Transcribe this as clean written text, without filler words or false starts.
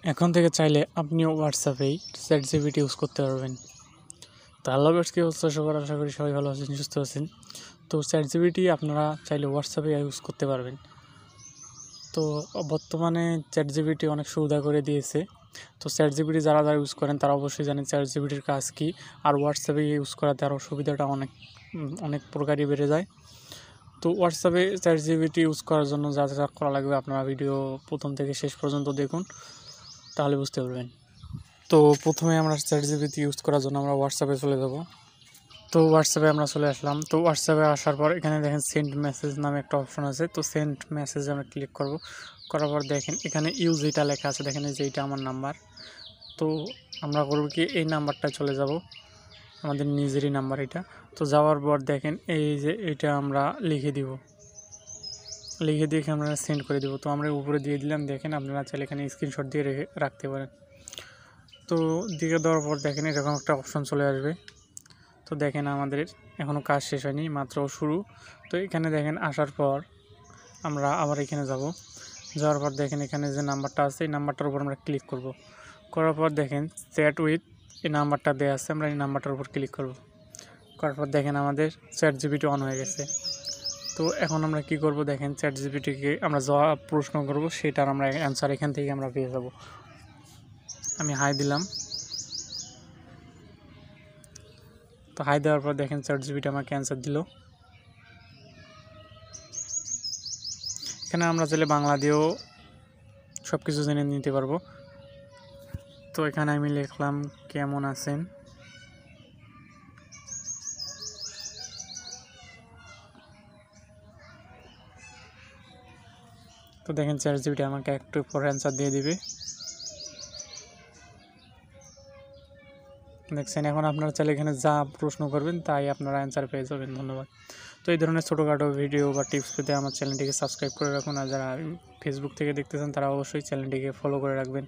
এখন থেকে চাইলে আপনিও হোয়াটসঅ্যাপেই চ্যাটজিপিটি ইউজ করতে পারবেন। তো হ্যালো ভিউয়ার্স, কি অবস্থা সবার? আশা করি সবাই ভালো আছেন, সুস্থ আছেন। তো চ্যাটজিপিটি আপনারা চাইলে হোয়াটসঅ্যাপে ইউজ করতে পারবেন। তো বর্তমানে চ্যাটজিপিটি অনেক সুবিধা করে দিয়েছে। তো চ্যাটজিপিটি যারা ইউজ করেন তারা অবশ্যই জানেন চ্যাটজিপিটির কাজ কী, আর হোয়াটসঅ্যাপে ইউজ করাতে আরও সুবিধাটা অনেক প্রকারই বেড়ে যায়। তো হোয়াটসঅ্যাপে চ্যাটজিপিটি ইউজ করার জন্য যা যা করা লাগবে আপনারা ভিডিও প্রথম থেকে শেষ পর্যন্ত দেখুন, তাহলে বুঝতে পারবেন। তো প্রথমে আমরা চ্যাটজিপিটি ইউজ করার জন্য আমরা হোয়াটসঅ্যাপে চলে যাব। তো হোয়াটসঅ্যাপে আমরা চলে আসলাম। তো হোয়াটসঅ্যাপে আসার পর এখানে দেখেন সেন্ড মেসেজ নামে একটা অপশন আছে। তো সেন্ড মেসেজে আমরা ক্লিক করব। করার পর দেখেন এখানে ইউজ এটা লেখা আছে, দেখেন যে এইটা আমার নাম্বার। তো আমরা করব কি, এই নাম্বারটায় চলে যাব, আমাদের নিজেরই নাম্বার এটা। তো যাওয়ার পর দেখেন এই যে এটা আমরা লিখে দিয়ে আমরা সেন্ড করে দেবো। তো আমরা উপরে দিয়ে দিলাম, দেখেন আপনারা চাইলে এখানে স্ক্রিনশট দিয়ে রাখতে পারেন। তো দিয়ে দেওয়ার পর দেখেন এরকম একটা অপশন চলে আসবে। তো দেখেন আমাদের এখনও কাজ শেষ হয়নি, মাত্র শুরু। তো এখানে দেখেন আসার পর আমরা আবার এখানে যাওয়ার পর দেখেন এখানে যে নাম্বারটা আছে এই নাম্বারটার উপর আমরা ক্লিক করব। করার পর দেখেন চ্যাট উইথ এই নাম্বারটা দেওয়া আছে, আমরা এই নাম্বারটার উপর ক্লিক করব। করার পর দেখেন আমাদের চ্যাটজিপিটি অন হয়ে গেছে। তো এখন আমরা কি করব, দেখেন চ্যাটজিপিটিকে আমরা যা প্রশ্ন করব সেটার আমরা অ্যান্সার এখান থেকে আমরা পেয়ে যাব। আমি হাই দিলাম। তো হাই দেওয়ার পর দেখেন চ্যাটজিপিটি আমাকে অ্যান্সার দিল। এখানে আমরা চাইলে বাংলা দিয়েও সব কিছু জেনে নিতে পারবো। তো এখানে আমি লিখলাম কেমন আছেন। তো দেখেন চ্যাটজিপিটি আমাকে একটু পরে অ্যান্সার দিয়ে দিবে। দেখছেন, এখন আপনারা চাইলে এখানে যা প্রশ্ন করবেন তাই আপনারা অ্যান্সার পেয়ে যাবেন। ধন্যবাদ। তো এই ধরনের ছোটোখাটো ভিডিও বা টিপস পেতে আমার চ্যানেলটিকে সাবস্ক্রাইব করে রাখুন, আর যারা ফেসবুক থেকে দেখতেছেন তারা অবশ্যই চ্যানেলটিকে ফলো করে রাখবেন।